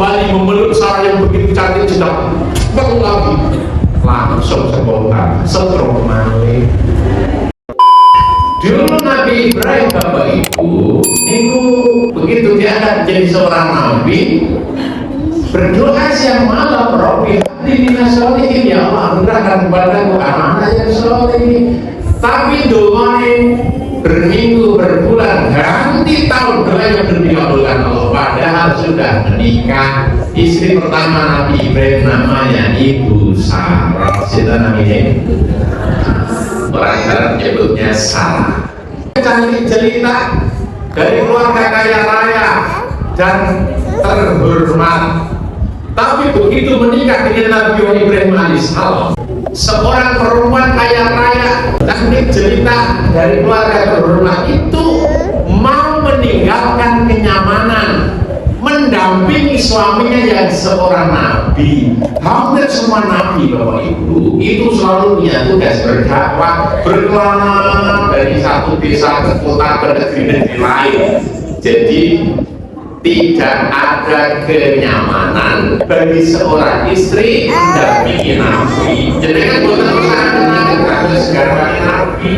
kembali memeluk Sarah yang begitu cantik sedang lagi langsung spontan stroke malih. Dulu Nabi Ibrahim Bapak Ibu itu begitu diangkat jadi seorang nabi, berdoa siang malam, Rabbi habli minas sholihin, ya Allah berikan kepadaku anak-anak yang soleh. Tapi doanya berminggu, berbulan, ganti tahun doanya belum dikabulkan Allah, padahal sudah menikah. Istri pertama Nabi Ibrahim namanya Ibu Sarah. Siapa namanya? Orang Arab menyebutnya Sarah. Cantik jelita dari keluarga kaya raya dan terhormat. Tapi begitu menikah dengan Nabi Ibrahim alaihissalam, seorang perempuan kaya raya cantik jelita dari keluarga terhormat itu mau meninggalkan kenyamanan, mendampingi suaminya yang seorang nabi. Hampir semua nabi Bapak Ibu itu selalu punya tugas berdakwah, berkelana dari satu desa ke kota ke negeri lain. Jadi tidak ada kenyamanan bagi seorang istri mendampingi nabi. Jadi kan bukan pasangan harus segala nabi,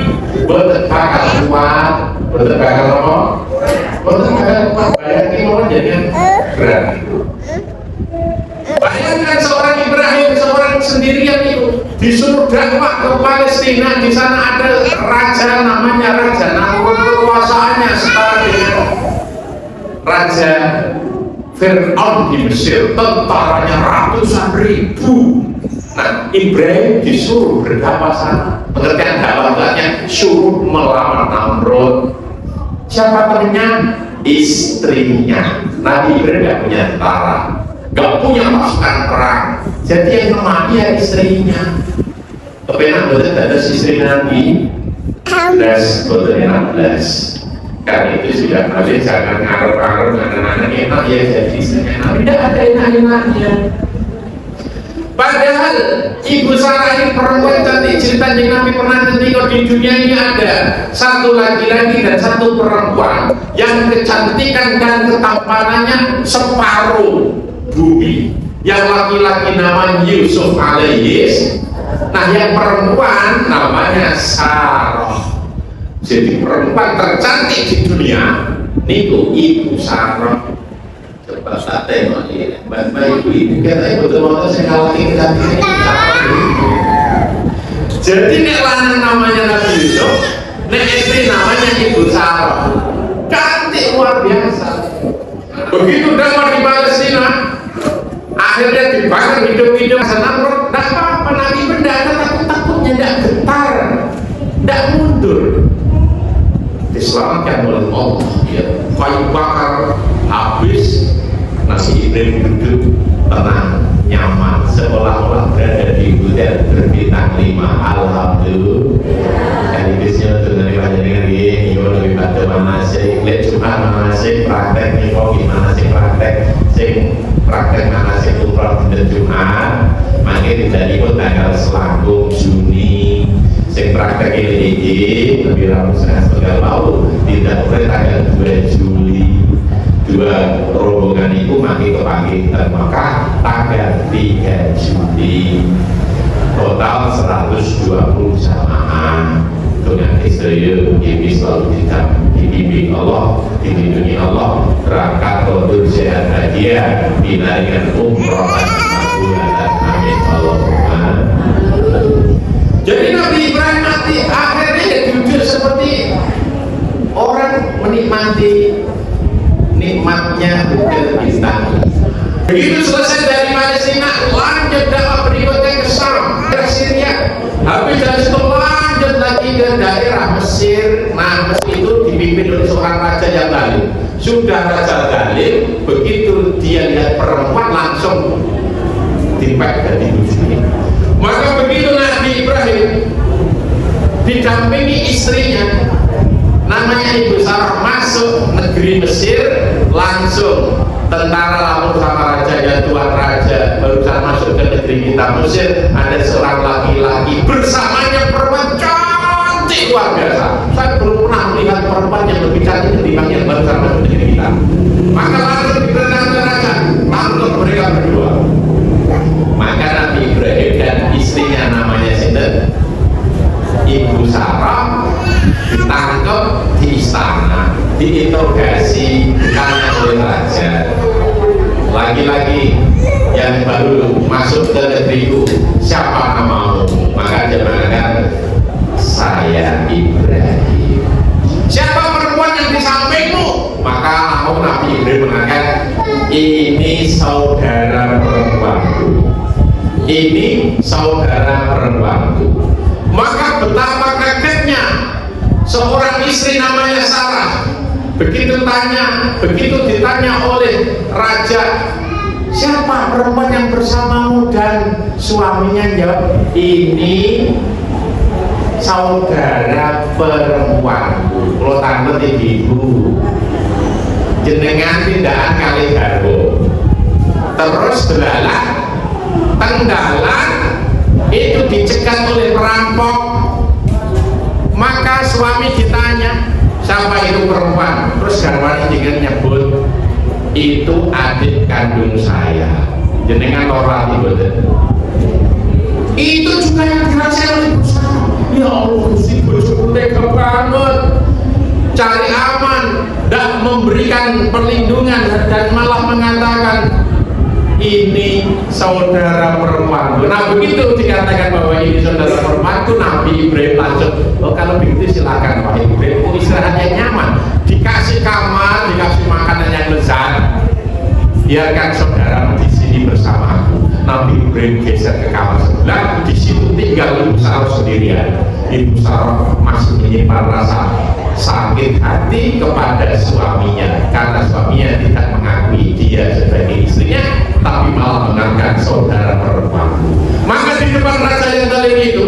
bukan bakal kuat, bukan bakal apa? Bukan bakal kuat. Bayangin orang jadi berat itu. Bayangkan seorang Ibrahim, seorang sendirian itu disuruh dakwah ke Palestina. Di sana ada raja namanya Raja Namrud, kekuasaannya setara dengan Raja Fir'aun di Mesir, tentaranya ratusan ribu. Nah, Ibrahim disuruh berdakwah sana. Pengertian dakwahnya suruh melawan Namrud. Siapa temannya? Istrinya. Nabi Ibrahim tidak punya tentara, nggak punya pasukan perang. Jadi yang nemani ya istrinya. Kepenak betul ada istri Nabi. Belas betul enak belas. Karena itu sudah balik, jangan ngarep-ngarep anak-anak enak ya jadi istrinya Nabi. Tidak ada enak-enaknya. Padahal Ibu Sarah ini perempuan cantik jelita yang Nabi pernah tengok di dunia ini ada satu laki-laki dan satu perempuan yang kecantikan dan ketampanannya separuh bumi. Yang laki-laki namanya Yusuf alaihis, nah yang perempuan namanya Sarah. Jadi perempuan tercantik di dunia niku Ibu Sarah. Coba tak tengok ini, bapak ibu katanya betul-betul saya ngalahin cantik. Jadi nek lanang namanya Nabi Yusuf, nek istri namanya Ibu Sarah. Cantik luar biasa. Begitu dakwah di Palestina, akhirnya dibakar hidup-hidup Namrud. Tidak apa-apa, Nabi benda takut-takutnya, tidak getar, tidak mundur. Diselamatkan oleh Allah, ya. Kayu bakar habis, Nabi Ibrahim duduk tenang, nyaman, seolah-olah berada di hotel berbintang 5. Alhamdulillah. Hadisnya dengan dengan ini, lebih pada manasik, lihat cuma manasik praktek nih, kok gimana sih praktek, praktek manasik umroh dan Jumat, makanya tidak ikut tanggal selangkung Juni. Sing praktek ini lebih ramus tanggal mau tidak boleh tanggal 2 Juli. Dua rombongan itu makin kepagi dan maka tanggal 3 Juli total 120 jamaah dengan istri ini selalu dibimbing Allah, dilindungi Allah, berangkat untuk sehat hadiah dinarikan umroh dan makbulatan. Amin Allahumma. Jadi Nabi Ibrahim mati akhirnya ya jujur seperti orang menikmati nikmatnya hujan bintang. Begitu selesai dari Palestina, lanjut dakwah berikutnya ke Syam, ke Syria. Habis dari situ lanjut lagi ke daerah Mesir. Nah, Mesir itu dipimpin oleh seorang raja yang zalim. Sudah raja zalim, begitu dia lihat perempuan langsung timpek dari ujungnya. Maka begitu Nabi Ibrahim didampingi istrinya namanya Ibu Sarah masuk negeri Mesir, langsung tentara lalu sama raja ya tuan raja barusan masuk ke negeri kita Mesir, ada seorang laki-laki bersamanya perempuan cantik luar biasa. Saya belum pernah melihat perempuan yang lebih cantik ketimbang yang barusan masuk ke negeri kita. Maka langsung diperintahkan raja langsung laki-laki yang baru masuk ke negeriku, siapa namamu? Maka dia mengatakan, saya Ibrahim. Siapa perempuan yang di sampingmu? Maka Nabi Ibrahim mengatakan, ini saudara perempuanku. Ini saudara perempuanku. Maka betapa kagetnya seorang istri namanya Sarah. Begitu ditanya oleh raja, siapa perempuan yang bersamamu? Dan suaminya jawab, ini saudara perempuanku. Kalau tanglet ibu jenengan tindakan kali garwo. Terus belalah tenggalan itu dicegat oleh perampok. Maka suami ditanya, siapa itu perempuan? Terus garwani dengan nyebut, itu adik kandung saya. Jenengan lorati betul. Itu juga yang dirasa oleh bersama. Ya Allah, si bojoku tega banget, cari aman, tidak memberikan perlindungan, dan malah mengatakan ini saudara perempuan. Nah begitu dikatakan bahwa ini saudara perempuan, itu Nabi Ibrahim lanjut, oh kalau begitu silakan Pak Ibrahim, istirahat yang nyaman, dikasih kamar, dikasih makanan yang lezat, biarkan saudara di sini bersama aku. Nabi Ibrahim geser ke kamar sebelah, di situ tinggal Ibu Sarah sendirian. Ibu Sarah masih menyimpan rasa sakit hati kepada suaminya karena suaminya tidak mengakui dia sebagai istrinya, tapi malah mengangkat saudara perempuan. Maka di depan raja yang zalim itu,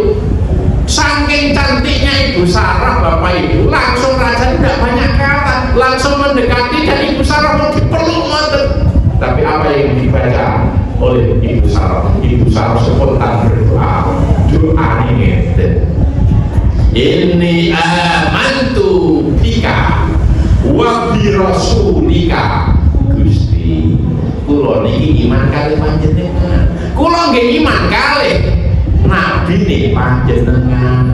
saking cantiknya Ibu Sarah, Bapak Ibu, langsung raja tidak banyak kata, langsung mendekati dan Ibu Sarah mau dipeluk mati. Tapi apa yang dibaca oleh Ibu Sarah? Ibu Sarah spontan berdoa, doa ini, ini amantu bika wa bi rasulika. Gusti, kula niki iman kalih panjenengan. Kula nggih iman kalih nabi ne panjenengan.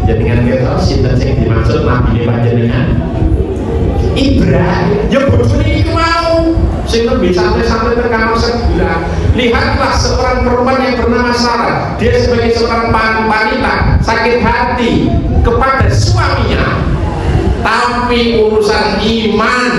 Jenengan ketok sinten sing dimaksud nabi ne panjenengan? Ibrahim. Ya bojone iki mau sing lebih santai-santai ke kamar sebelah. Lihatlah seorang perempuan yang bernama Sarah. Dia sebagai seorang wanita sakit hati kepada suaminya, tapi urusan iman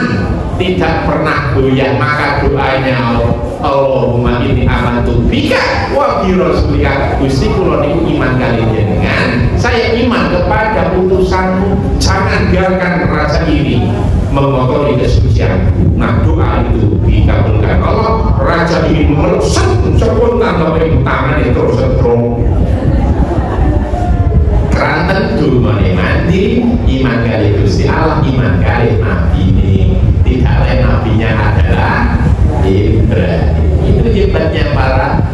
tidak pernah goyah. Maka doanya, Allahumma inni amantu bika wa bi rasulika. Gusti kula niku iman kali jenengan, saya iman kepada utusanmu, jangan biarkan raja ini mengotori kesucianku. Nah doa itu dikabulkan Allah. Raja ini merusak spontan sampai tangan itu terus setrum keranten dumane mati, iman kali Gusti Allah, iman kali nabi ini. Tidak lain nabinya adalah Ibrahim. Itu hebatnya para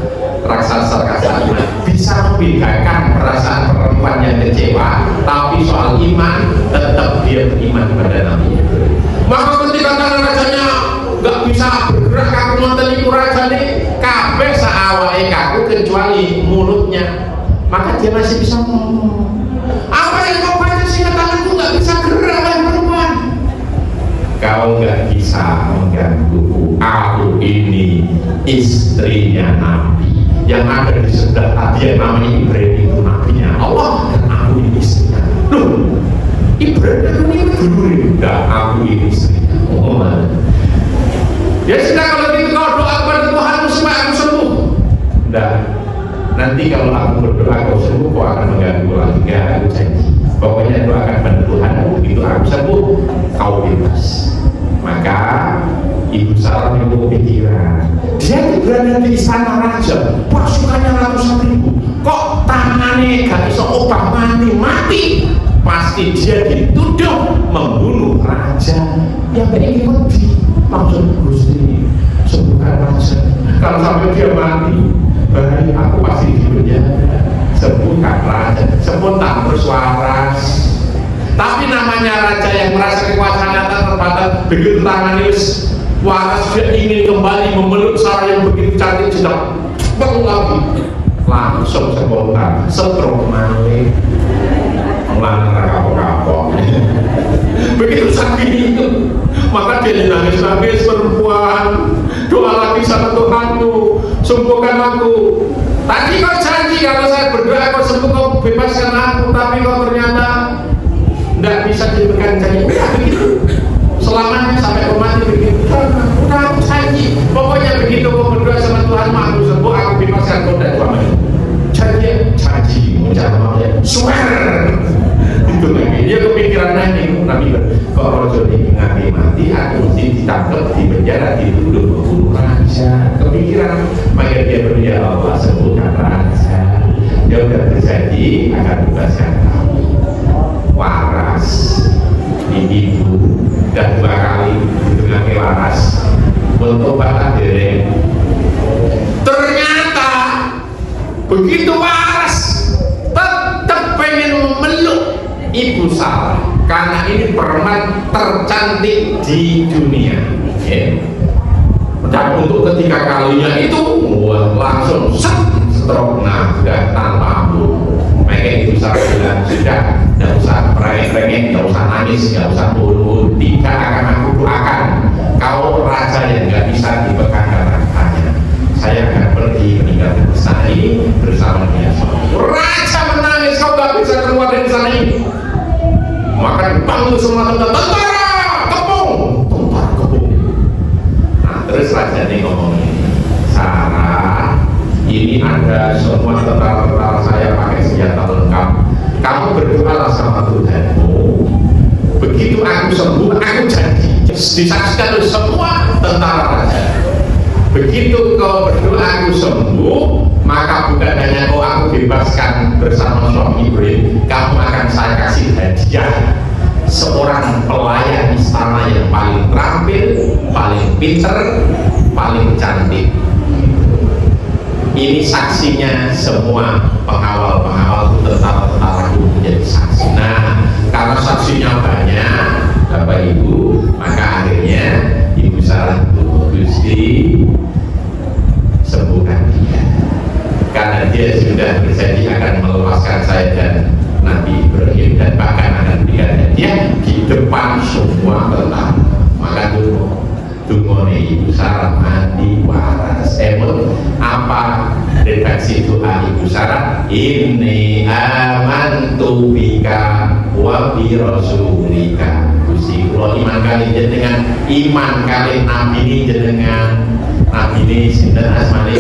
raksasa iman, bisa membedakan perasaan perempuan yang kecewa, tapi soal iman tetap dia beriman kepada Nabi Ibrahim. Maka ketika tangan rajanya nggak bisa bergerak, kaku nonton itu raja nih kabeh saawake kaku kecuali mulutnya, maka dia masih bisa ngomong. Apa yang kau baca sehingga tanganku nggak bisa gerak, wahai perempuan? Kau nggak bisa menggangguku. Aku ini istrinya Nabi. Yang ada di sebelah dia namanya Ibrahim, itu nabinya Allah, dan aku ini istrinya. Loh, Ibrahim ini dulu enggak, aku ini istrinya. Oh, ya sudah, kalau gitu kau doa kepada Tuhanmu supaya aku sembuh. Enggak, nanti kalau aku berdoa kau sembuh, kau akan mengganggu lagi. Enggak, aku janji. Pokoknya doakan pada Tuhanmu, begitu aku sembuh, kau bebas. Maka Ibu Sarah itu pikiran, dia berada di istana raja, pasukannya ratusan ribu, kok tangannya gak bisa obah mati, pasti dia dituduh membunuh raja. Yang ini mati, langsung Gusti sembuhkan raja. Kalau sampai dia mati, berarti aku pasti di penjara. Sembuhkan raja. Spontan bersuara. Tapi namanya raja yang merasa kekuasaan terbatas, begitu tangannya waras, dia ingin kembali memeluk Sarah yang begitu cantik, sudah lagi langsung spontan stroke malih, melanggar kapok-kapok. Begitu sakit itu, maka dia nangis-nangis perempuan, doa lagi sama Tuhanmu, sembuhkan aku. Tadi kau janji kalau saya berdoa kau sembuh, kau bebaskan aku, tapi kau ternyata tidak bisa diberikan janji. Begitu selamanya sampai kau mati begitu. Udah aku janji, pokoknya begitu kau berdoa sama Tuhan, aku sembuh, aku bebaskan kau dari suami. Janji, ucapannya swear. Itu lagi dia kepikiran lagi, Nabi kok rojo ini nganti mati, aku mesti ditangkap, di penjara, dituduh membunuh raja. Kepikiran, maka dia berdoa, ya Allah sembuhkan raja. Dia udah berjanji akan bebaskan kamu. Waras, ibu udah 2 kali dengan waras, bertobat dereng. Ternyata begitu waras tetap pengen memeluk Ibu Sarah, karena ini perempuan tercantik di dunia, ya. Dan untuk ketiga kalinya itu langsung stroke, nah sudah tanpa ampun. Makanya Ibu Sarah bilang, sudah tidak usah merengek, tidak usah nangis, tidak usah turun, tidak akan aku doakan kau raja yang tidak bisa dipegang tangannya. Saya akan pergi meninggalkan istana ini bersama dia. Raja menangis, kau gak bisa keluar dari istana ini. Maka dipanggil semua tentara kepung. Nah terus raja ini ngomong, Sarah, ini ada semua tentara-tentara saya pakai senjata lengkap. Kamu berdoalah sama Tuhanmu. Begitu aku sembuh, aku janji disaksikan oleh semua tentara raja. Begitu kau berdoa aku sembuh, maka bukan hanya kau aku bebaskan bersama suami Ibrahim, kamu akan saya kasih hadiah seorang pelayan istana yang paling terampil, paling pinter, paling cantik. Ini saksinya semua pengawal-pengawal tentara-tentara itu menjadi saksi. Nah, karena saksinya banyak, Bapak Ibu, maka akhirnya Ibu Sarah itu Gusti sembuhkan dia, karena dia sudah berjanji akan melepaskan saya dan Nabi Ibrahim, dan bahkan akan berikan hadiah di depan semua tentara. Maka tunggu Ibu Sarah mati waras. Apa redaksi doa Ibu Sarah? Inni amantu bika wa bi rasulika. Gusti kula iman kali jenengan, iman kali Nabi ini jenengan. Nabi ini sinten asmane?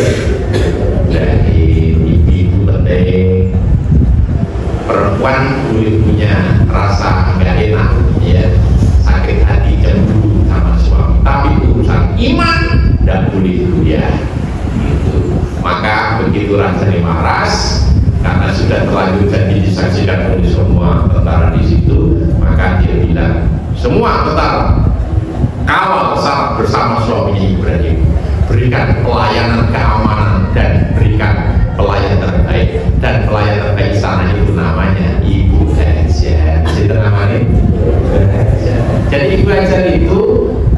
Dari ibu penting. Perempuan boleh punya rasa nggak enak, ya, sakit hati, cemburu sama suami, tapi urusan iman dan boleh ya. Gitu. Maka begitu raja waras, karena sudah terlanjur jadi disaksikan oleh semua tentara di situ, maka dia bilang, semua tentara kawal Sarah bersama suaminya Ibrahim, berikan pelayanan keamanan dan berikan pelayan terbaik, dan pelayan terbaik sana itu namanya Ibu Hajar. Itu namanya Ibu Hajar. Jadi Ibu Hajar itu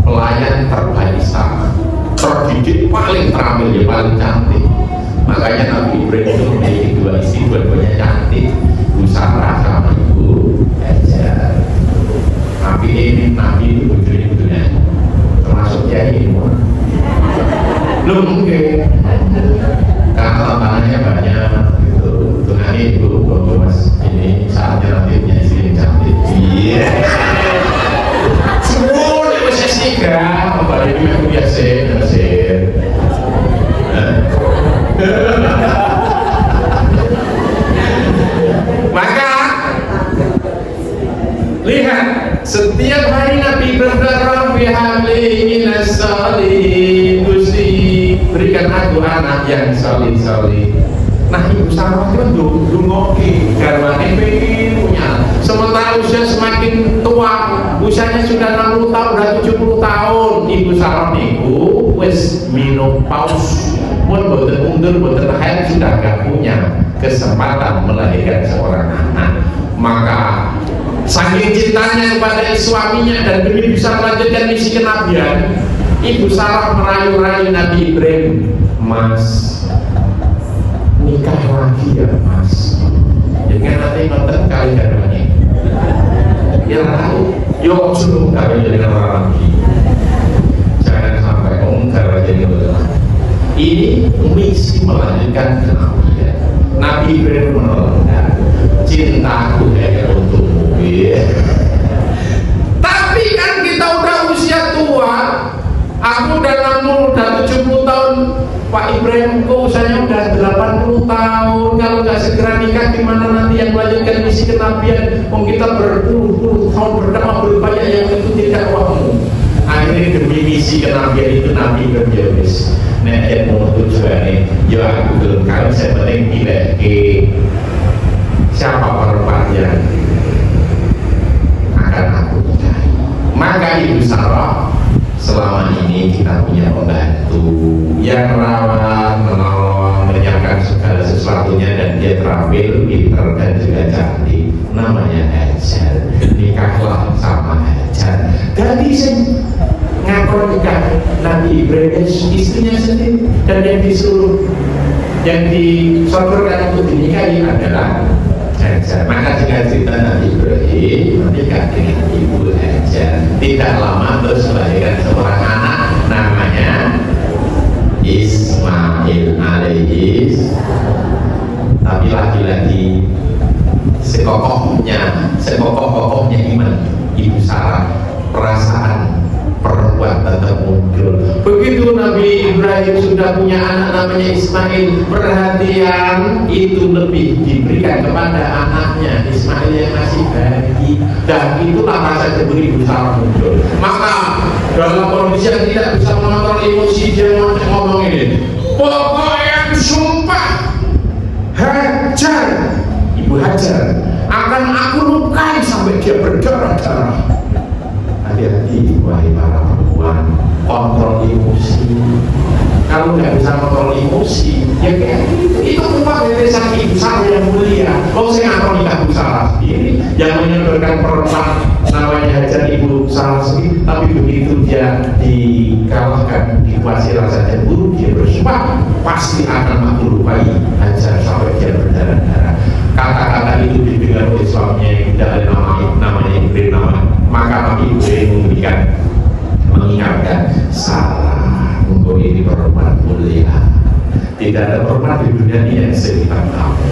pelayan terbaik sana, terdidik, paling terampil, ya, paling cantik. Makanya Nabi Ibrahim itu memiliki 2 istri, dua-duanya cantik, Ibu Sarah sama Ibu Hajar. Nabi itu bujurnya termasuk Kiai. Belum mungkin, karena tantangannya banyak gitu. Dengan Ibu, Mas, ini saatnya nanti punya istri yang cantik. Iya. Semua di proses 3, kembali ini aku biasa, Maka lihat, setiap hari Nabi berdoa, bihamli minas salihin, Gusti berikan aku anak yang salih. Nah Ibu Sarah itu dungoki garwane pengen punya, sementara usia semakin tua, usianya sudah 60 tahun, sudah 70 tahun. Ibu Sarah niku wis minum paus, pun boten mundur, boten haid, sudah gak punya kesempatan melahirkan seorang anak. Maka saking cintanya kepada suaminya dan demi bisa melanjutkan misi kenabian, Ibu Sarah merayu-rayu Nabi Ibrahim, Mas, nikah lagi ya Mas, dengan nanti nonton kali garwanya, ya tahu, yuk suruh kali jadi orang lagi, jangan sampai om garwanya jadi ini misi melanjutkan kenabian. Nabi Ibrahim menerangkan, cintaku hanya untukmu. Tapi kan kita udah usia tua, aku udah 60, udah 70 tahun. Pak Ibrahim kok usianya udah 80 tahun. Kalau nggak segera nikah gimana nanti yang melanjutkan misi kenabian? Kita berpuluh-puluh tahun berdakwah berupaya yang mengikuti dakwahmu. Akhirnya demi misi kenabian itu Nabi berbiologis. Nah, yang mau tujuannya, ya aku belum kali saya penting pilih ke siapa perempuan yang akan aku nikahi. Maka Ibu Sarah, selama ini kita punya pembantu yang ramah, menolong, menyiapkan segala sesuatunya, dan dia terampil, pinter, dan juga cantik. Namanya Hajar. Nikahlah sama Hajar. Gadis ngakor nikah Nabi Ibrahim istrinya sendiri, dan yang disuruh, yang disodorkan untuk dinikahi adalah Hajar. Maka jika cerita Nabi Ibrahim menikah dengan Ibu Hajar, tidak lama terus melahirkan seorang anak namanya Ismail alaihis. Tapi lagi-lagi sekokoh-kokohnya iman Ibu Sarah, perasaan perempuan tetap muncul. Begitu Nabi Ibrahim sudah punya anak namanya Ismail, perhatian itu lebih diberikan kepada anaknya Ismail yang masih bayi, dan itulah rasa cemburu Ibu Sarah muncul. Maka dalam kondisi yang tidak bisa mengontrol emosi, dia ngomong ini, pokoknya sumpah Hajar, Ibu Hajar akan aku lukai sampai dia berdarah-darah. Hati-hati wahai para perempuan, kontrol emosi. Kalau nggak bisa kontrol emosi, ya kayak itu upah dari sang Ibu Sarah yang mulia. Kalau saya ngatur nikah Ibu Sarah sendiri, yang menyodorkan perempuan namanya Hajar Ibu Sarah sendiri, tapi begitu dia dikalahkan, dikuasai rasa cemburu, dia bersumpah pasti akan aku lupai Hajar sampai dia berdarah-darah. Kata-kata itu didengar oleh suaminya yang tidak ada namanya Ibrahim, maka Nabi Ibrahim mengingatkan, Sarah, engkau ini perempuan mulia. Tidak ada perempuan di dunia ini yang sekitar kamu.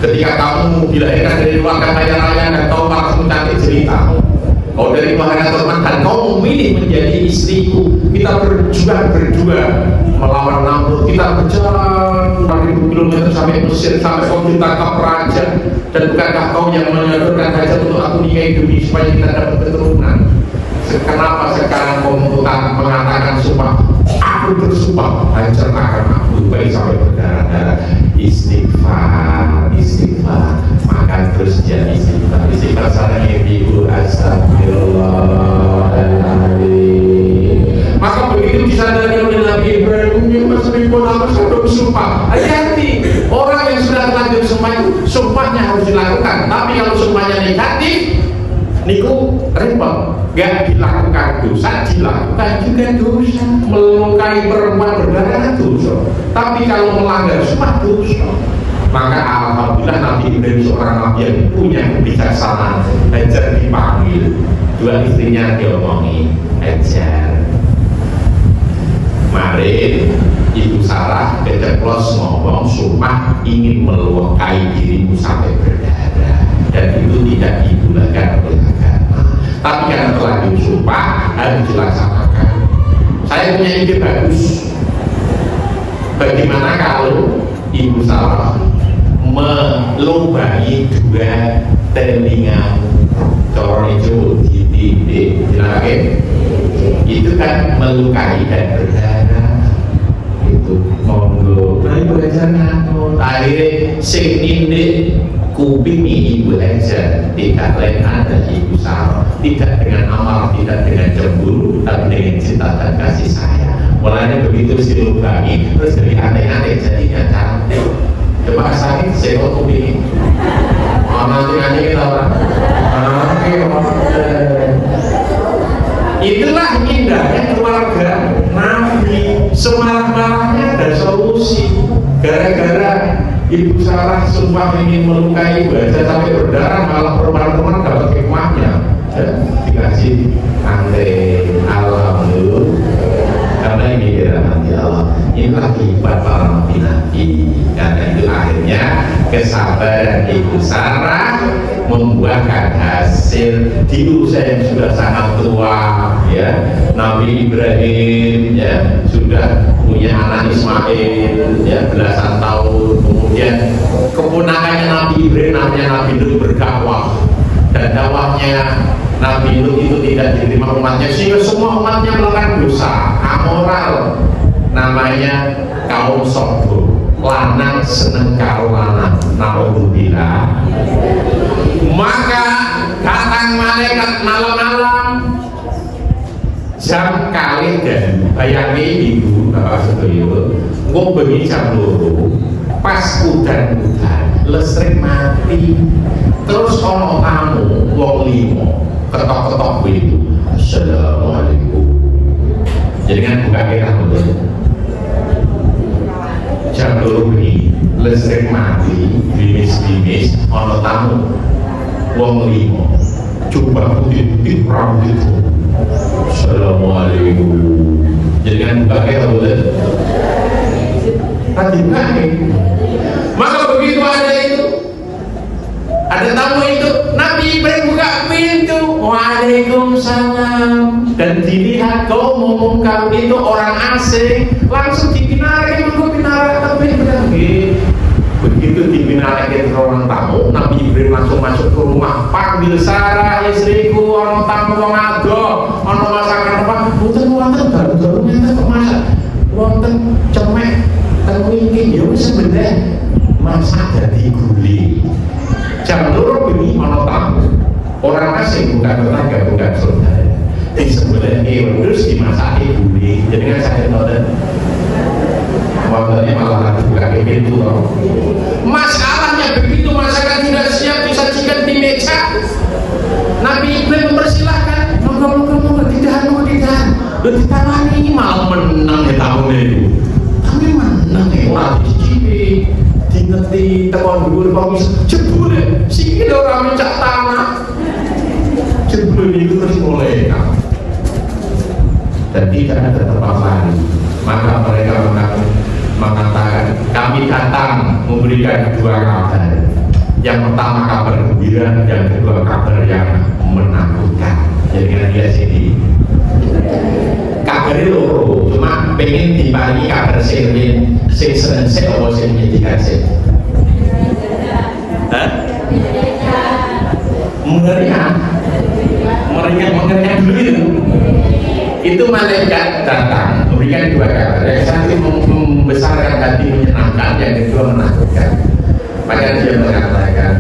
Ketika kamu dilahirkan dari keluarga kaya raya dan kau langsung cantik ceritamu, kau dari keluarga teman dan kau memilih menjadi istriku, kita berjuang berdua melawan Namrud, kita berjalan 4.000 km sampai Mesir, sampai kau ditangkap raja, dan bukankah kau yang menyodorkan Hajar untuk aku nikahi demi supaya kita dapat keturunan? Kenapa sekarang kau mengatakan sumpah? Aku bersumpah Hajar akan aku lupai sampai berdarah-darah. Istighfar, istighfar. Maka terus jadi istighfar. Istighfar sarang ibu astagfirullahaladzim. Maka begitu disadari oleh Nabi Ibrahim, meskipun aku sudah bersumpah, hati-hati. Orang yang sudah terlanjur sumpah itu, sumpahnya harus dilakukan. Tapi kalau sumpahnya negatif, niku repot. Gak dilakukan dosa, dilakukan juga dosa. Melukai perempuan berdarah dosa. Tapi kalau melanggar sumpah dosa. Maka alhamdulillah Nabi Ibrahim seorang nabi yang punya kebijaksanaan. Hajar dipanggil, dua istrinya diomongi, Hajar, mari Ibu Sarah keceplos ngomong sumpah ingin melukai dirimu sampai berdarah, dan itu tidak dibolehkan oleh agama. Tapi karena terlanjur sumpah harus dilaksanakan. Saya punya ide bagus. Bagaimana kalau Ibu Sarah melubai dua telinga corong itu ditindik, itu kan melukai dan berdarah. Itu monggo. Nah Ibu Hajar nganut. Akhirnya sing nindik kuping Ibu Hajar tidak lain ada Ibu Sarah, tidak dengan amal, tidak dengan cemburu, tapi dengan cinta dan kasih sayang. Mulanya begitu dilukai, terus dari aneh-aneh jadinya cantik. Coba sakit, saya kok kuping. Nanti kita orang. Itulah indahnya keluarga Nabi. Semarah-marahnya ada solusi. Gara-gara Ibu Sarah sumpah ingin melukai Ibu Hajar sampai berdarah, malah perempuan-perempuan dapat hikmahnya. Dikasih ante alhamdulillah. karena ini dirahmati Allah. Inilah kehidupan para nabi-nabi. Karena itu akhirnya kesabaran Ibu Sarah membuahkan hasil di usia yang sudah sangat tua, ya. Nabi Ibrahim ya sudah punya anak Ismail ya belasan tahun, kemudian keponakannya Nabi Ibrahim namanya Nabi Lut berdakwah, dan dakwahnya Nabi Lut itu tidak diterima umatnya sehingga semua umatnya melakukan dosa amoral, namanya kaum Sodom, lanang seneng karo lanang, naudzubillah. Maka datang malaikat malam-malam jam kali dan bayangi ibu bapak sedaya ngombengi jam loro pas udan-udan listrik mati, terus ono tamu wong limo ketok-ketok begitu, assalamualaikum, jadi kan buka kira betul jam loro ini listrik mati, bimis-bimis ono tamu wong limo coba putih-putih rambut itu, assalamualaikum, jadi kan buka kira betul tadi nih. Maka begitu ada tamu itu, Nabi Ibrahim buka pintu, waalaikumsalam, dan dilihat kau ngomong kamu itu orang asing, langsung dipinarakan tapi benar. Begitu dipinarakan orang tamu, Nabi Ibrahim langsung masuk ke rumah, panggil Sarah istriku, orang tamu wong ado, orang masakan apa, wonten baru-baru ngene kok masak, wonten cemek teng iki ya wis sebenarnya masak dadi gulai. Jam loro bengi ana tamu. Orang asing bukan tetangga, bukan saudara. Di sebelah terus dimasaki gulai. Jadi kan saya nonton. Waktunya malah buka pintu. Masalahnya begitu masakan sudah siap disajikan di meja, Nabi Ibrahim mempersilahkan, moga-moga tidak. Ditawani ini malah menang ya tamu itu. Tapi menang ya orang dicicipi, dingerti tekon dhuwur kok bisa jebule sikil ora mencak tanah. Jebule itu terus mulai dan tidak ada tempat lain. Maka mereka mengatakan, kami datang memberikan dua kabar. Yang pertama kabar gembira, yang kedua kabar yang menakutkan. Jadi kan dia sini kabar loro, cuma pengen diparingi kabar sing seneng sing apa sing menyedihkan sing. Mengerikan dulu itu malaikat datang memberikan dua kabar. Yang satu membesarkan hati, menyenangkan, yang kedua menakutkan. Maka dia mengatakan,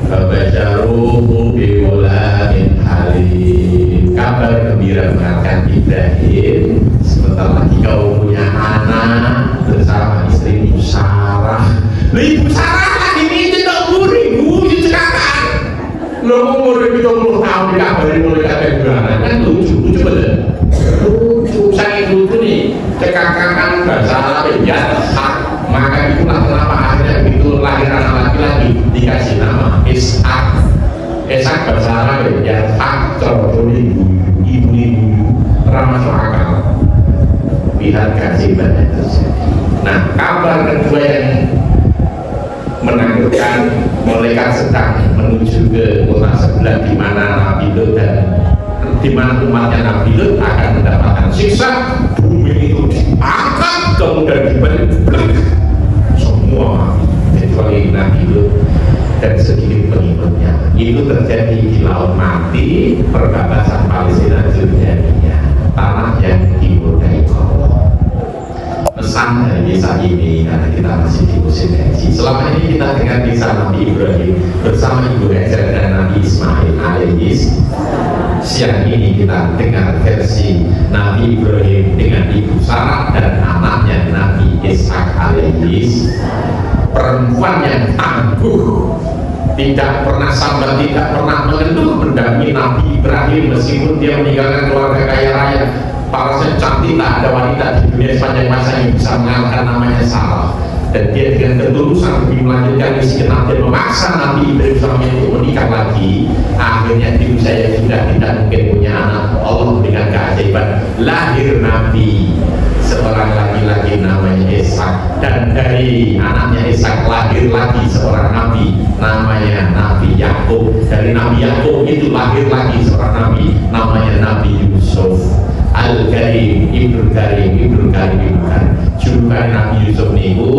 Babajaruhu biwalamin halim, kabar gembira mengatakan Ibrahim, sebentar lagi kau punya anak bersama istrimu Sarah. Ibu Sarah lagi minta dong burimu itu cekatan. Lo umur 70 tahun dikabari mulai kata gimana? Kan lucu bener. Lucu, sangat lucu nih. Cekakan bahasa Arab ya hak. Maka itulah kenapa akhirnya begitu lahir anak laki-laki dikasih nama Ishak. Ishak bahasa Arab ya hak. Contoh ibu ramah akal. Lihat kasih banyak terjadi. Nah, kabar kedua yang menakutkan, malaikat sedang menuju ke kota sebelah di mana Nabi Lut dan di mana umatnya Nabi Lut akan mendapatkan siksa. Bumi itu diangkat kemudian dibalik semua kecuali Nabi Lut dan sedikit pengikutnya. Itu terjadi di Laut Mati, perbatasan Palestina Jordania, tanah yang dimurkai Allah. Pesan dari kisah ini, karena kita masih di musim haji, selama ini kita dengar kisah Nabi Ibrahim bersama Ibu Hajar dan Nabi Ismail alaihis. Siang ini kita dengar versi Nabi Ibrahim dengan Ibu Sarah dan anaknya Nabi Ishak alaihis. Perempuan yang tangguh, tidak pernah sabar, tidak pernah mengeluh, mendampingi Nabi Ibrahim meskipun dia meninggalkan keluarga kaya raya. Para cantik, tak ada wanita di dunia sepanjang masa yang bisa mengalahkan namanya Sarah. dan dia dengan ketulusan lebih melanjutkan misi Nabi dan memaksa Nabi Ibrahim suaminya untuk menikah lagi. Akhirnya ibu saya sudah tidak mungkin punya anak. Allah memberikan keajaiban, lahir Nabi seorang laki-laki namanya Ishak, dan dari anaknya Ishak lahir lagi seorang Nabi namanya Nabi Yakub. Dari Nabi Yakub itu lahir lagi seorang Nabi namanya Nabi Yusuf. Al-Karim, Ibnul Karim, Ibnul Karim, Ibnul Karim. Julukan Nabi Yusuf niku,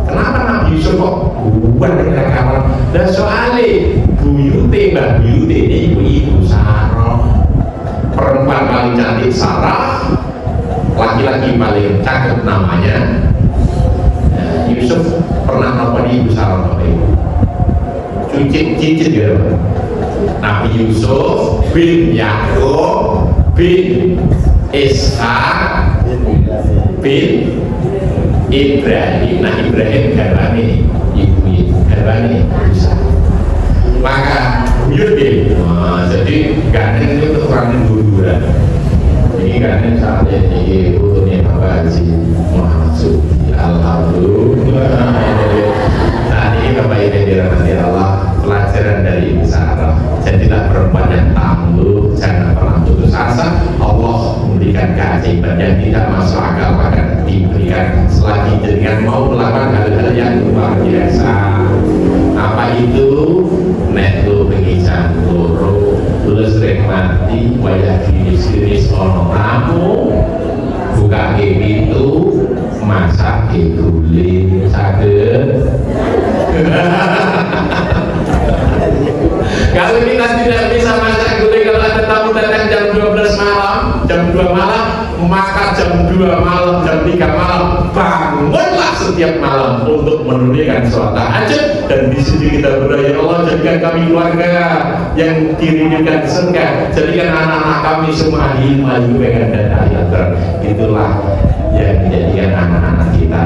kenapa Nabi Yusuf kok buat dengan kawan? Dan soalnya buyute Mbak Buyute ini ibu Sarah, perempuan paling cantik Sarah, laki-laki paling cakep namanya Yusuf. Pernah nelfon ibu Sarah apa ibu? Cincin ya. Nabi Yusuf bin Yakub bin Ishak bin Ibrahim. Nah Ibrahim garwane ibu garwane Ishak. Maka buyut deh. Jadi gandeng itu ukuran dua-duaan. Ini gandeng saatnya ini fotonya Bapak Haji Muhammad Sufi. Alhamdulillah. Nah ini Bapak Ibu dirahmati Allah, pelajaran dari Ibu Sarah. Jadilah perempuan yang tangguh, jangan pernah putus asa. Allah memberikan keajaiban yang tidak masuk akal akan diberikan selagi dengan mau melakukan hal-hal yang luar biasa. Apa itu? Nek lu pengisan loro, terus mati, wajah kiris-kiris ono tamu, buka pintu, masak guling, saged. Kalau kita tidak bisa masak guling, kalau ada tamu datang jam 12 malam, jam 2 malam, maka jam 2 malam, jam 3 malam, bangunlah setiap malam untuk menunaikan sholat tahajud. Dan di sini kita berdoa, ya Allah jadikan kami keluarga yang dirindukan surga, jadikan anak-anak kami semua ilmu pengen dan akhirat. Itulah yang menjadikan anak-anak kita